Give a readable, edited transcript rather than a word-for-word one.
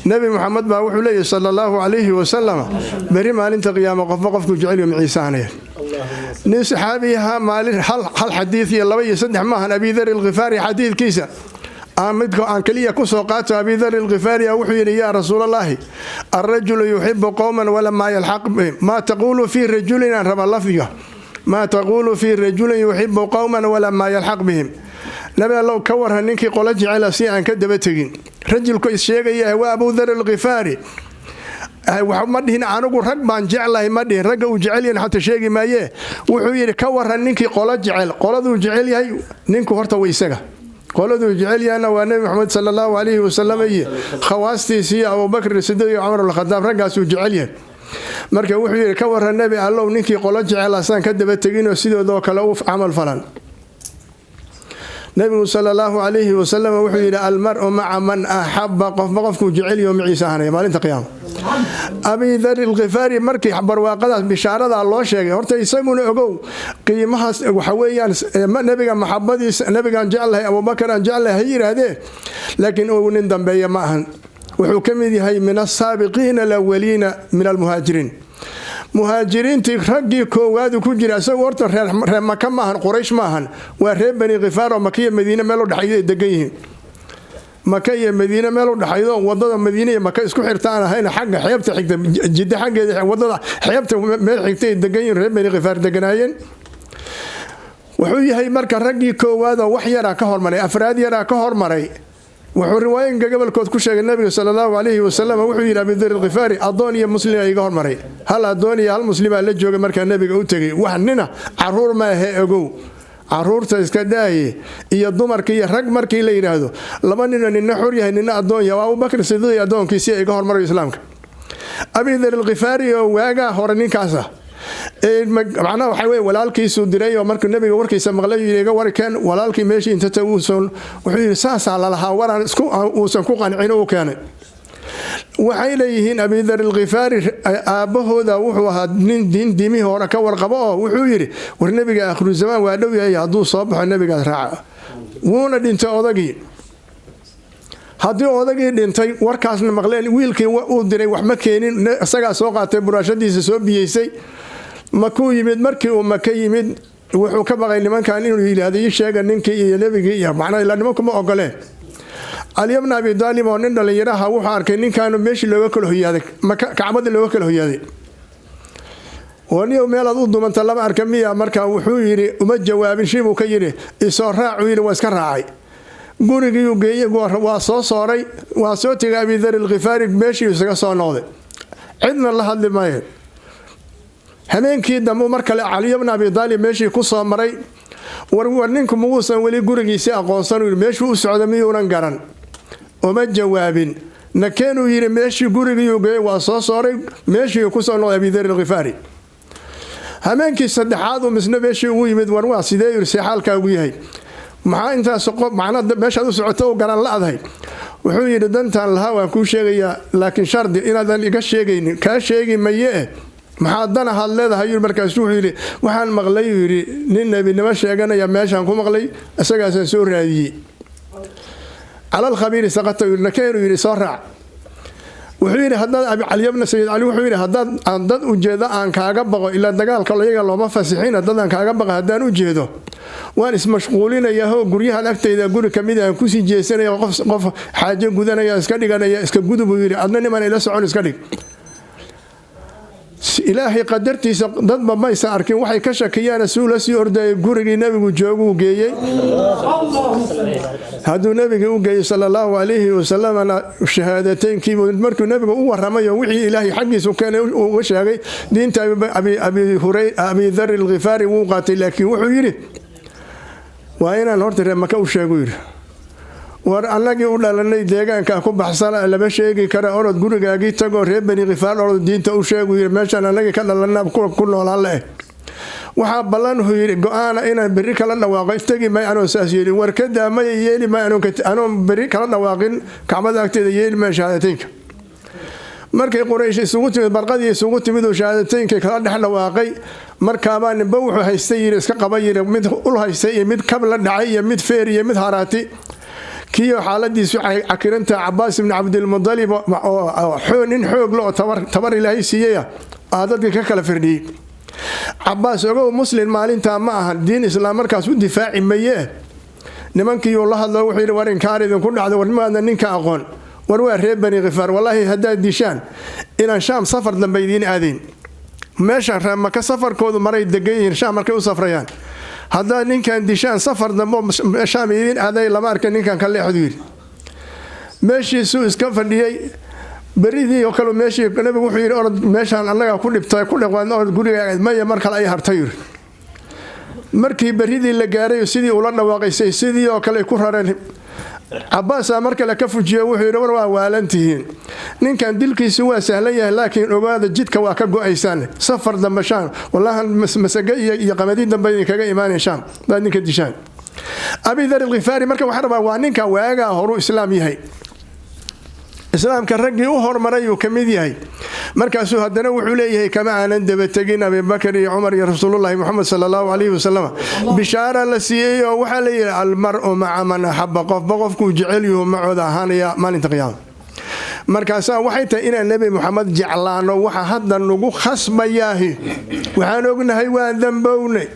nabi maxamed baa wuxuu leeyahay sallallahu alayhi wa sallam bari maalinta qiyaamo qofku jecel iyo ciisaanay nin saxaabiyaha maalin hal xadiis iyo laba iyo saddex maahan Abi Dharr al-Ghifari xadiidkiisa midka aan kaliya ku soo qaato Abi Dharr al-Ghifari wuxuu yiri ya rasuulallah ar-rajulu yuhibbu qawman wala ma yalhaq bihim ma taqulu fi rajulin raba lafdiga ما تقول في رجل يحب قوما ولا ما يلحق بهم نبي الله كورها نينكي قولا جعل سي ان كدبا تغين رجلku isheegaya waa Abu Dharr al-Ghifari waxa ma dhihin anigu rag baan jeclahay ma dhihin rag uu jecel yahay xataa sheegi maaye wuxuu yiri ka waran ninkii qola jecel qoladu jecel yahay ninku horta way isaga qoladu jecel yahay waa Nabi Muhammad sallallahu alayhi wa sallam iyo khawaastiisa Abu Bakr Siddiq iyo Umar al-Khattab ragaas uu jecel yahay marka wuxuu yiri ka waran nabi Allah ninkii qolo jecel asan ka daba tagin oo sidoo kale uu amal falan nabi sallallahu alayhi wa sallam wuxuu yiri al mar'u ma'a man ahabba qofku jecel iyo maciisaanay maalinta qiyaam Abi Dharr al-Ghifari markii barwaaqadaas bishaarada loo sheegay horta isaguna ogow qiimahaas waxa weeyaan nabiga maxabadiisa nabiga jecelahay Abu Bakr aan jecelahay yiraahdee laakiin uu nin dambeeya ma ahan wuxuu kamid yahay min as-saabiqiin al-awwaliin min al-muhaajiriin muhaajiriintii raggii koowaad ku jira asagoo horta reer Makka maahan Quraysh maahan waa reer Bani Ghifaar oo Makka iyo Madiina meel u dhaxayay degan yihiin Makka iyo Madiina meel u dhaxaydo wadada Madiina iyo Makka isku xirtaan ahayna xagga xeebta xigta Jidda xaggeeda wadada xeebta meel xigta degan yihiin reer Bani Ghifaar deganaayeen wuxuu yahay marka raggii koowaad oo wax yara ka hormaray afraad yara ka hormaray wuxuu riwaayinka gobolkood ku sheegay nabiga sallallahu alayhi wa sallam wuxuu yiri Abi Dharr al-Ghifari adoon iyo muslim ay ga hormaray hal adoon iyo hal muslim la jooga marka nabiga u tagay wax nina caruur ma aha ogow caruurta iska daaye iyo dumarkii iyo rag markii la yiraahdo laba nin nina xur yahay nina adoon yahay Abu Bakr Siddiq adoonkiisa ay ga hormaray islaamka Abi Dharr al-Ghifari oo waaga hore ninkaasa macna waxa way walaalkiisu diray oo markii nabiga warkiisa maqlay iyaga warkeen walaalkii meeshii inta tawuusan wuxuu yiri saasa la lahaa waran isku uusan ku qancin oo keenay waxay leeyihiin Abi Dharr al-Ghifari aabahooda wuxuu ahaa nin diimihii hore ka warqabo oo wuxuu yiri war nabiga akhru zaman waa dhow yahay haduu soo baxo nabiga raaca wuuna dhintay odagii hadii odagii dhintay warkaasna maqleen wiilkii uu diray wax ma keenin isaga soo qaatay buraashadiisa soo biyeysay makuu yimid markii uu Makka yimid wuxuu ka baqay nimankan inuu yiraahdo sheega ninkii iyo nabigii iyo macna ila nimanku ma ogoleen Ali ibn Abi Talib oo nin dhalinyaraha wuxuu arkay ninkan meeshii looga kala hoyaaday Kacbada looga kala hoyaaday waniyo meel uu dumanta laba arkamiya marka wuxuu yiri uma jawaabin shii uu ka yiri isoo raacu yiri waa iska raacay gurigii uu geeyay waa soo sooray waa soo tagay Abi Dharr al-Ghifari meeshii isaga soo noqday cidna la hadli maayo habeenkii dambe marka Ali ibn Abi Talib meeshii ku soo maray war ninku muusan wali gurigiisa aqoonsan meeshii u socday miyuunan garan uma jawaabin nakeenu yiri meeshii gurigii uu geeyay waa soo sooray meeshii ku soo noqday Abi Dharr al-Ghifari habeenkii saddexaad uu misna meeshii uu yimid war waa sidee yiri xaalkaagu yahay maxaa intaas macna meesha u socoto oo garan la'adahay wuxuu yiri dantan lahaa waan ku sheegayaa laakiin shardi inaadan iga sheegaynin ka sheegi maye maxaa dana had leedahay markaas wuxuu yiri waxaan maqlay yiri nin nabinimo sheeganaya meeshan ku maqlay asagaasan soo raadiyay على الخبير سقط يرنكير يري سرع وحيري هداد أبي علي بن سيد علي وحيري هداد وجهدا أن كعجبه إلا دجال كله يجعل ما فسحين هداد أن كعجبه هدان وجهده وانس مشغولين ياهو جريها لكت إذا جري كميدا كوسي جيسنا يقف حاجة جودنا يا إسكادي أنا يا إسكاد جودو بيري أدنى ما نلا سعون إسكادي إلهي قدرتي ضد ما يساركين وحي كشكيا رسول سيورد جوري نبي وجوجو جاي هذا نبي جاي صلى الله عليه وسلم أنا شهادتين كي مركو نبي هو رمي وحي إلهي حقي سكان وشاقي دين أبي ذر الغفاري وقاتل لكن وحيري وأين نورت رمك وشاقير war anagii u dhalanay deegaanka ku baxsan laba sheegi kara orod gurigaagii tago reer Bani Ghifaar orod diinta u sheego meeshan anagii ka dhalanaa ku noolaan leh waxa balan uu yiri go'aana inaan bari kala dhawaaqay tagi ma aan saas yiri warkada ma yeeli ma aan bari kala dhawaaqin Kacbada agteeda yeeli ma shahaadateynka markay Quraysh isugu timid barqadii isugu timid oo shahaadateynka kala dhex dhawaaqay markaa baan wuxuu haystay yiri iska qaba yiri mid ul haystay mid kabla dhacay iyo mid feer iyo mid haraati kiyo xaaladiisu cakiranta Cabbaas ibn Cabdilmudalib oo nin xoog loo tabar Ilaahay siiyay dadka ka kala firdhiyay Cabbaas ogow muslim maalinta ma aha diin islaam markaas u difaaci maye nimankii uu la hadlo wuxuu yiri war in kaaridin ku dhacdo warmaada ninka aqoon war waa reer Bani Ghifaar wallahi hadaa dishaan ila Shaam safar dambeeyeen aadeen meesha Maka safarkoodu maray degayn Shaam markay u safrayaan hadaa ninkan dishaan safar dambe Shaam idin aaday lama arkan ninkan kale xuduud meeshiisu iska fadhiyay baridii oo kale meeshii nabigu wuxuu yiri orod meeshan anaga ku dhibtay ku dhaqaan oo guriga maya mar kale ay hartay markii baridii la gaaray sidii uu la dhawaaqay sidii oo kale ku rareen Cabbaas marka la ka fujiyo wuxuu yiri war waa waalantihiin ninkan dilkiisu waa sahlan yahay laakiin ogaada jidka waa ka go'aysan safar dambe wallahi masaga iyo qamadi dambe kaga iimaanayaan dad ninka dishaan Abi Dhar al-Ghifari marka waxa rabaa waa ninka waaga horu islaam yahay islaamka ragii u hormaray uu kamid yahay markaasuu hadana wuxuu leeyahay kama aanan daba tagin Abu Bakr iyo Umar iyo Rasuulullaahi Muhammad sallallahu alayhi wasallam bishaara la siiyay oo waxa la yiraahdaa al-mar'u ma'a man ahabba qofku jecel yahay macooda ahaanaya maalinta qiyaamada markaas waxay tahay in Nabi Muhammad jeclaano waxa hadda nagu khasbayahay waxaan ognahay waa dambownay